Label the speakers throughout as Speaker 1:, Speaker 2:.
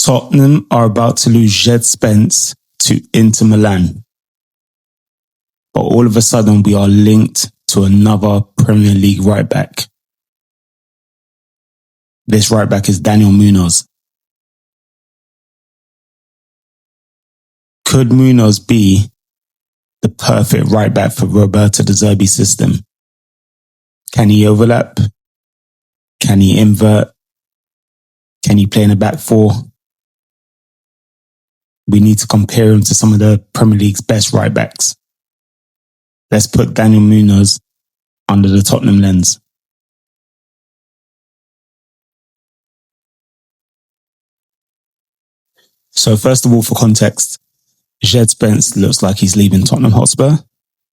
Speaker 1: Tottenham are about to lose Djed Spence to Inter Milan. But all of a sudden, we are linked to another Premier League right back. This right back is Daniel Muñoz. Could Munoz be the perfect right back for Roberto De Zerbi's system? Can he overlap? Can he invert? Can he play in a back four? We need to compare him to some of the Premier League's best right backs. Let's put Daniel Muñoz under the Tottenham lens. So first of all, for context, Djed Spence looks like he's leaving Tottenham Hotspur.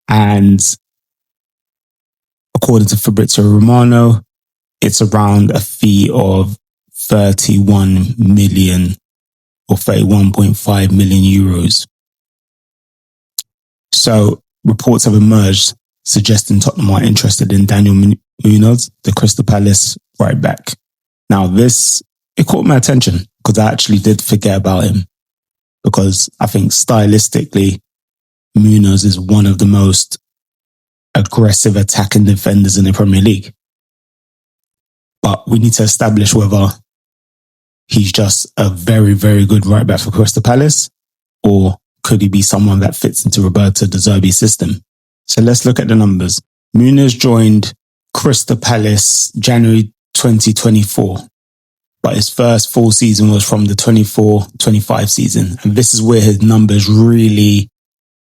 Speaker 1: And according to Fabrizio Romano, it's around a fee of 31 million or 31.5 million euros. So reports have emerged suggesting Tottenham are interested in Daniel Muñoz, the Crystal Palace right back. Now it caught my attention because I actually did forget about him, because I think stylistically, Munoz is one of the most aggressive attacking defenders in the Premier League. But we need to establish whether he's just a very, very good right back for Crystal Palace, or could he be someone that fits into Roberto De Zerbi's system? So let's look at the numbers. Munoz joined Crystal Palace January 2024. But his first full season was from the 24-25 season. And this is where his numbers really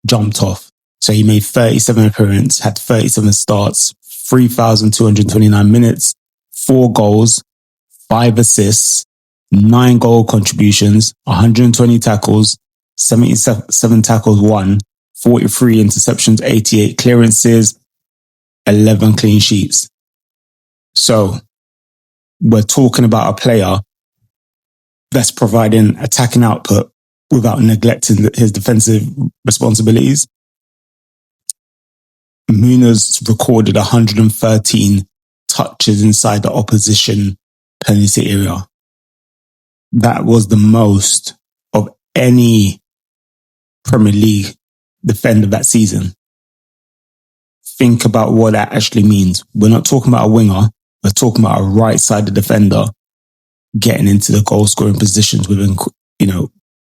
Speaker 1: jumped off. So he made 37 appearances, had 37 starts, 3,229 minutes, 4 goals, 5 assists, 9 goal contributions, 120 tackles, 77 tackles won, 43 interceptions, 88 clearances, 11 clean sheets. So we're talking about a player that's providing attacking output without neglecting his defensive responsibilities. Munoz recorded 113 touches inside the opposition penalty area. That was the most of any Premier League defender that season. Think about what that actually means. We're not talking about a winger. We're talking about a right-sided defender getting into the goal-scoring positions within,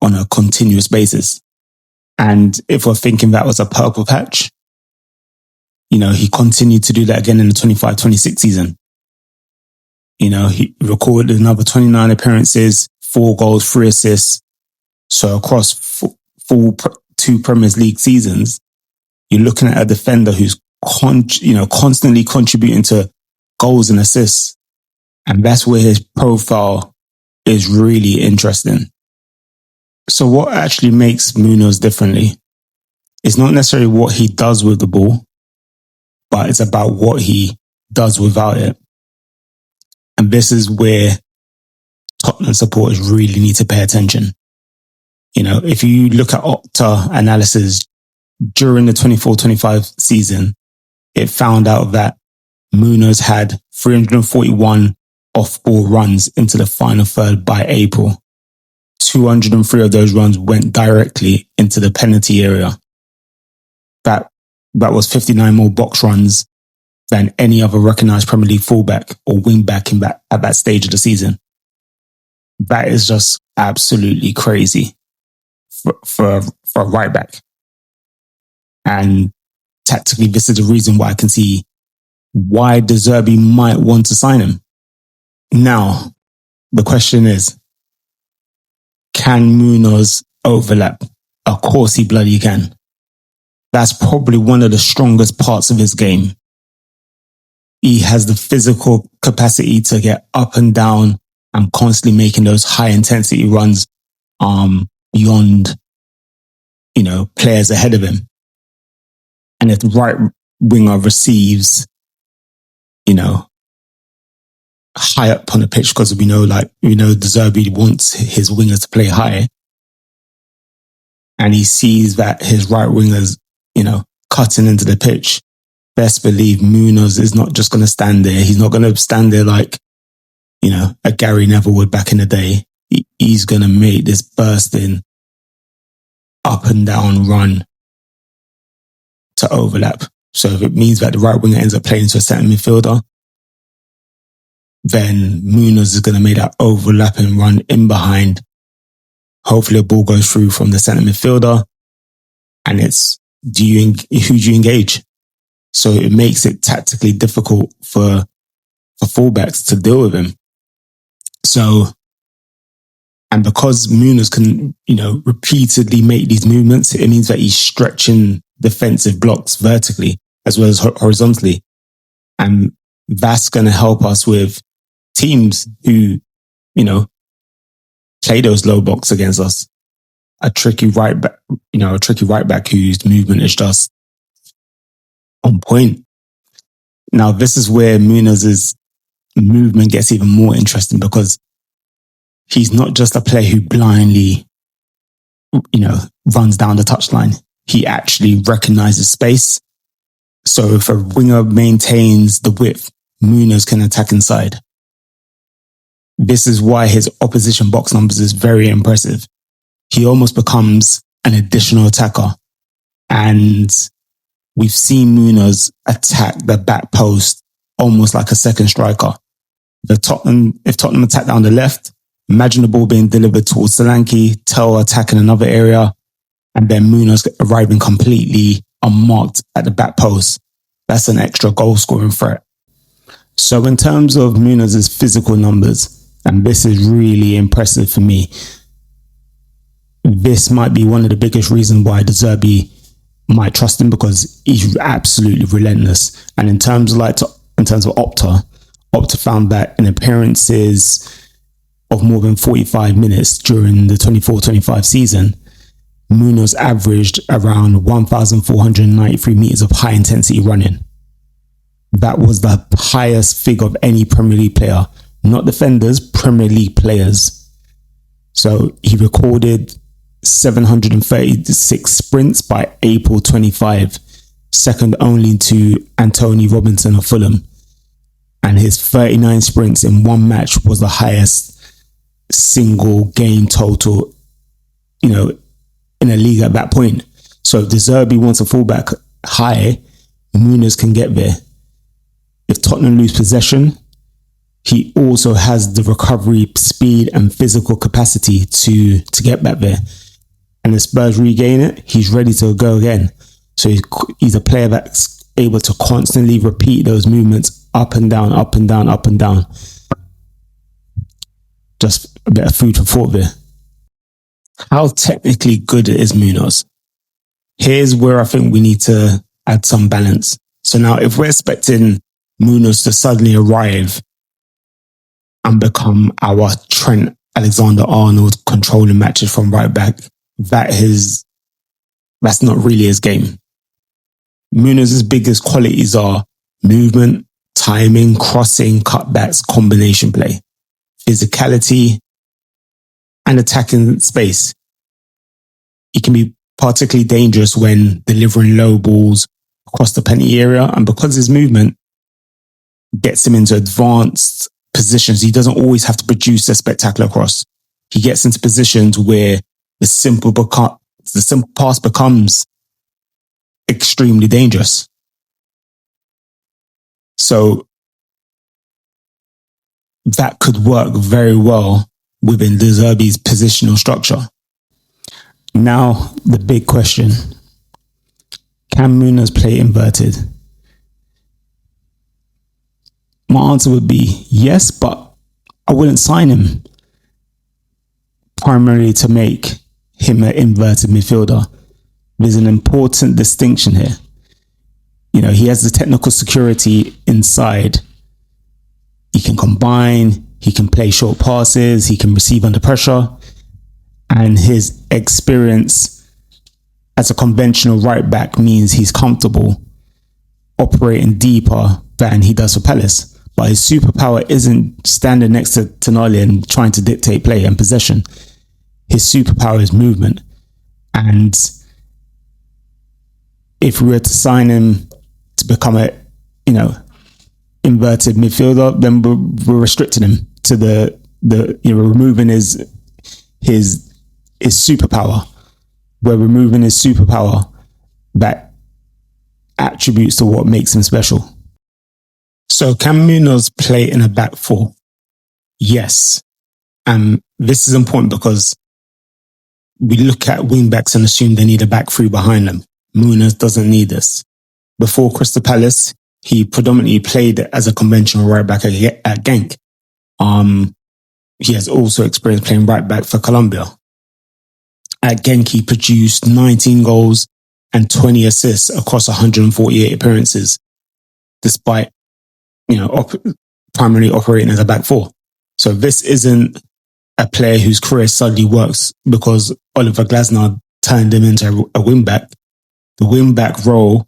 Speaker 1: on a continuous basis. And if we're thinking that was a purple patch, he continued to do that again in the 25-26 season. He recorded another 29 appearances, 4 goals, 3 assists. So across full 2 Premier League seasons, you're looking at a defender who's constantly contributing to goals and assists. And that's where his profile is really interesting. So what actually makes Munoz differently is not necessarily what he does with the ball, but it's about what he does without it. And this is where Tottenham supporters really need to pay attention. If you look at Opta analysis during the 24-25 season, it found out that Munoz had 341 off-ball runs into the final third by April. 203 of those runs went directly into the penalty area. That was 59 more box runs than any other recognised Premier League fullback or wing-back at that stage of the season. That is just absolutely crazy for a right-back. And tactically, this is the reason why I can see why De Zerbi might want to sign him. Now, the question is, can Munoz overlap? Of course he bloody can. That's probably one of the strongest parts of his game. He has the physical capacity to get up and down and constantly making those high intensity runs beyond, players ahead of him. And if the right winger receives, high up on the pitch, because we know De Zerbi wants his wingers to play high, and he sees that his right winger's, cutting into the pitch, best believe Munoz is not just going to stand there. He's not going to stand there like, a Gary Neville would back in the day. he's going to make this bursting up and down run to overlap. So if it means that the right winger ends up playing to a centre midfielder, then Munoz is going to make that overlapping run in behind. Hopefully a ball goes through from the centre midfielder, and it's who do you engage? So it makes it tactically difficult for fullbacks to deal with him. So, and because Munoz can, repeatedly make these movements, it means that he's stretching defensive blocks vertically as well as horizontally. And that's going to help us with teams who, play those low blocks against us. A tricky right back whose movement is just on point. Now, this is where Munoz's movement gets even more interesting, because he's not just a player who blindly, runs down the touchline. He actually recognizes space. So if a winger maintains the width, Munoz can attack inside. This is why his opposition box numbers is very impressive. He almost becomes an additional attacker. And we've seen Munoz attack the back post almost like a second striker. If Tottenham attack down the left, imagine the ball being delivered towards Solanke, Tel attacking another area, and then Munoz arriving completely unmarked at the back post. That's an extra goal scoring threat. So in terms of Munoz's physical numbers, and this is really impressive for me, this might be one of the biggest reasons why De Zerbi might trust him, because he's absolutely relentless. And in terms of Opta found that in appearances of more than 45 minutes during the 24-25 season, Munoz averaged around 1,493 meters of high intensity running. That was the highest figure of any Premier League player, not defenders, Premier League players. So he recorded 736 sprints by April 25, second only to Anthony Robinson of Fulham. And his 39 sprints in one match was the highest single game total, in a league at that point. So if De Zerbi wants a fullback high, Munoz can get there. If Tottenham lose possession, he also has the recovery speed and physical capacity to get back there. And if Spurs regain it, he's ready to go again. So he's a player that's able to constantly repeat those movements up and down, up and down, up and down. Just a bit of food for thought there. How technically good is Munoz? Here's where I think we need to add some balance. So now if we're expecting Munoz to suddenly arrive and become our Trent Alexander-Arnold controlling matches from right back, that's not really his game. Munoz's biggest qualities are movement, timing, crossing, cutbacks, combination play, physicality, and attacking space. He can be particularly dangerous when delivering low balls across the penalty area, and because his movement gets him into advanced positions, he doesn't always have to produce a spectacular cross. He gets into positions where the simple pass becomes extremely dangerous. So that could work very well within De Zerbi's positional structure. Now, the big question: can Munoz play inverted? My answer would be yes, but I wouldn't sign him primarily to make him an inverted midfielder. There's an important distinction here. He has the technical security inside. He can combine, he can play short passes, he can receive under pressure, and his experience as a conventional right back means he's comfortable operating deeper than he does for Palace. But his superpower isn't standing next to Tonali and trying to dictate play and possession. His superpower is movement. And if we were to sign him to become a, inverted midfielder, then we're restricting him to the removing his his superpower. We're removing his superpower that attributes to what makes him special. So can Munoz play in a back four? Yes. And this is important because we look at wingbacks and assume they need a back three behind them. Munoz doesn't need this. Before Crystal Palace, he predominantly played as a conventional right back at Genk. He has also experienced playing right back for Colombia. At Genk, he produced 19 goals and 20 assists across 148 appearances, despite, primarily operating as a back four. So this isn't a player whose career suddenly works because Oliver Glasner turned him into a wingback. The wingback role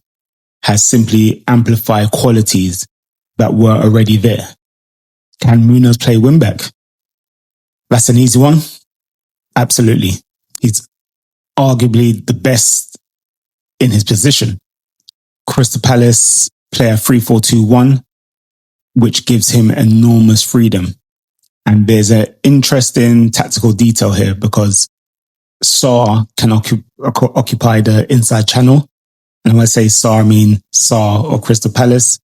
Speaker 1: has simply amplified qualities that were already there. Can Munoz play wingback? That's an easy one. Absolutely. He's arguably the best in his position. Crystal Palace play a 3-4-2-1, which gives him enormous freedom. And there's an interesting tactical detail here because Sarr can occupy the inside channel. And when I say Sarr, I mean Sarr or Crystal Palace.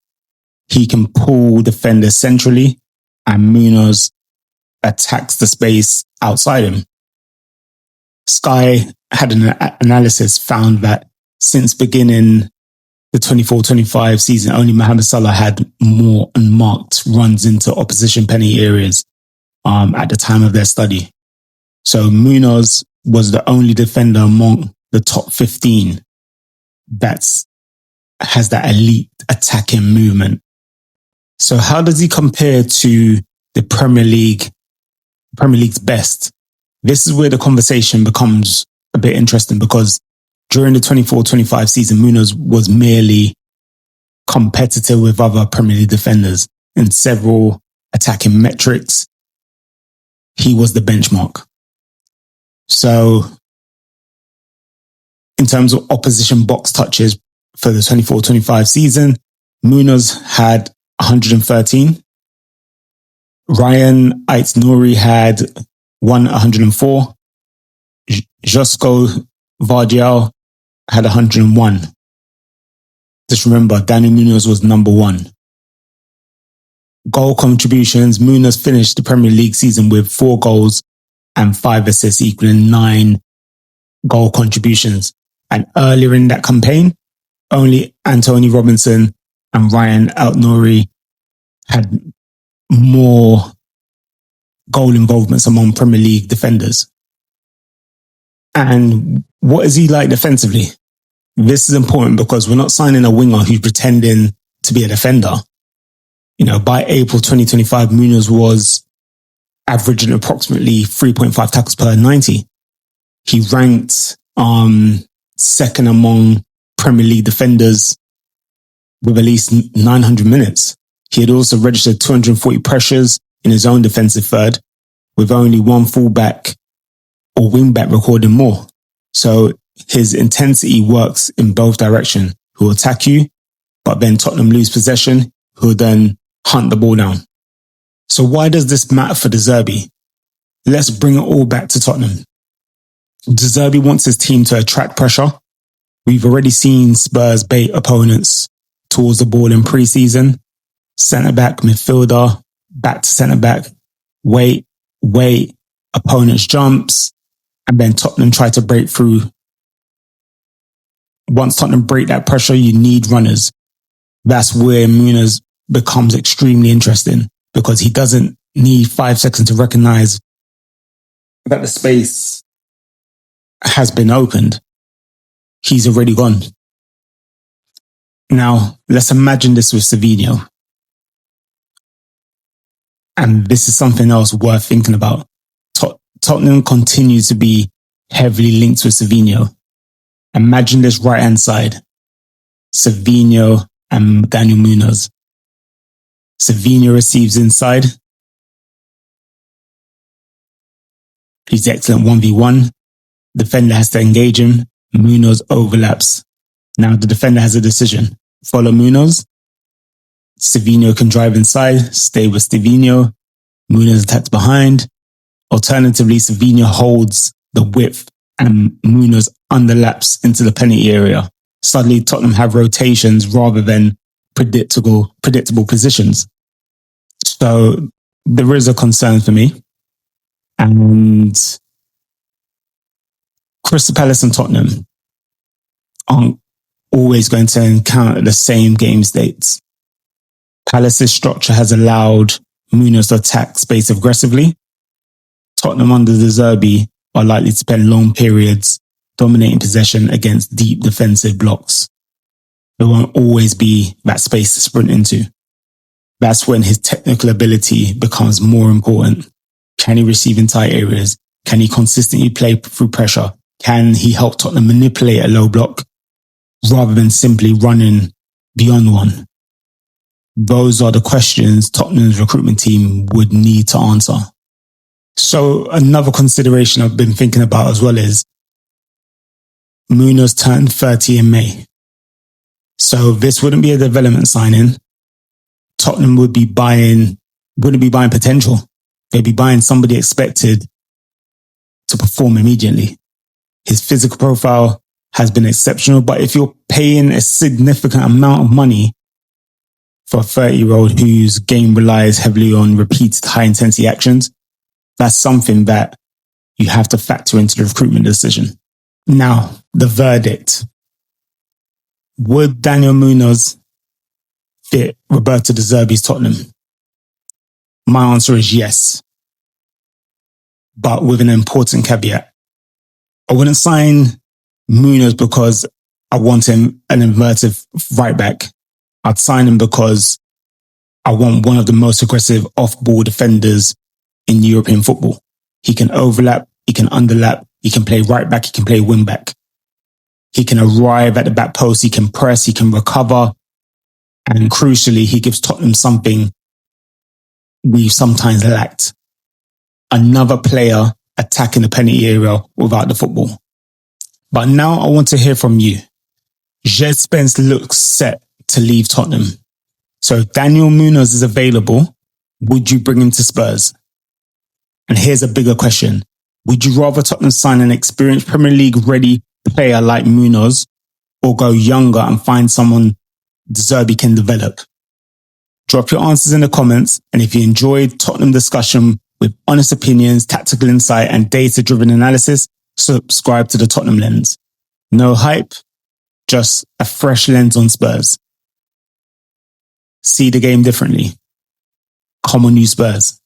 Speaker 1: He can pull defenders centrally and Munoz attacks the space outside him. Sky had an analysis found that since beginning the 24-25 season, only Mohamed Salah had more unmarked runs into opposition penalty areas at the time of their study. So Munoz was the only defender among the top 15 that has that elite attacking movement. So how does he compare to the Premier League's best? This is where the conversation becomes a bit interesting because during the 24-25 season, Munoz was merely competitive with other Premier League defenders in several attacking metrics. He was the benchmark. So in terms of opposition box touches for the 24-25 season, Munoz had 113. Ryan Ait-Nouri had 104. Josko Vardial had 101. Just remember, Daniel Muñoz was number one. Goal contributions, Munoz finished the Premier League season with 4 goals and 5 assists, equaling 9 goal contributions. And earlier in that campaign, only Antonee Robinson and Ryan Ait-Nouri had more goal involvements among Premier League defenders. And what is he like defensively? This is important because we're not signing a winger who's pretending to be a defender. By April 2025, Munoz was averaging approximately 3.5 tackles per 90. He ranked second among Premier League defenders with at least 900 minutes. He had also registered 240 pressures in his own defensive third, with only one fullback or wingback recording more. So his intensity works in both directions. He will attack you, but then Tottenham lose possession, who will then hunt the ball down. So why does this matter for De Zerbi? Let's bring it all back to Tottenham. De Zerbi wants his team to attract pressure. We've already seen Spurs bait opponents towards the ball in pre-season. Centre-back, midfielder, back to centre-back, wait, opponents jumps, and then Tottenham try to break through. Once Tottenham break that pressure, you need runners. That's where Munoz becomes extremely interesting because he doesn't need 5 seconds to recognize that the space has been opened. He's already gone. Now, let's imagine this with Savinho. And this is something else worth thinking about. Tottenham continues to be heavily linked with Savinho. Imagine this right-hand side. Savinho and Daniel Muñoz. Savinho receives inside. He's excellent 1v1. Defender has to engage him. Munoz overlaps. Now the defender has a decision. Follow Munoz. Savinho can drive inside, stay with Savinho. Munoz attacks behind. Alternatively, Savinho holds the width and Munoz underlaps into the penalty area. Suddenly, Tottenham have rotations rather than predictable positions. So there is a concern for me. And Crystal Palace and Tottenham aren't always going to encounter the same game states. Palace's structure has allowed Munoz to attack space aggressively. Tottenham under De Zerbi are likely to spend long periods dominating possession against deep defensive blocks. There won't always be that space to sprint into. That's when his technical ability becomes more important. Can he receive in tight areas? Can he consistently play through pressure? Can he help Tottenham manipulate a low block rather than simply running beyond one? Those are the questions Tottenham's recruitment team would need to answer. So another consideration I've been thinking about as well is Munoz turned 30 in May. So this wouldn't be a development signing. Tottenham wouldn't be buying potential. They'd be buying somebody expected to perform immediately. His physical profile has been exceptional, but if you're paying a significant amount of money for a 30-year-old whose game relies heavily on repeated high-intensity actions, that's something that you have to factor into the recruitment decision. Now, the verdict. Would Daniel Muñoz fit Roberto De Zerbi's Tottenham? My answer is yes, but with an important caveat. I wouldn't sign Munoz because I want him an inverted right back. I'd sign him because I want one of the most aggressive off-ball defenders in European football. He can overlap, he can underlap, he can play right back, he can play wing back. He can arrive at the back post, he can press, he can recover. And crucially, he gives Tottenham something we've sometimes lacked. Another player attacking the penalty area without the football. But now I want to hear from you. Djed Spence looks set to leave Tottenham. So if Daniel Muñoz is available, would you bring him to Spurs? And here's a bigger question. Would you rather Tottenham sign an experienced Premier League ready player like Munoz or go younger and find someone De Zerbi can develop? Drop your answers in the comments. And if you enjoyed Tottenham discussion with honest opinions, tactical insight and data-driven analysis, subscribe to the Tottenham Lens. No hype, just a fresh lens on Spurs. See the game differently. Come on, you Spurs.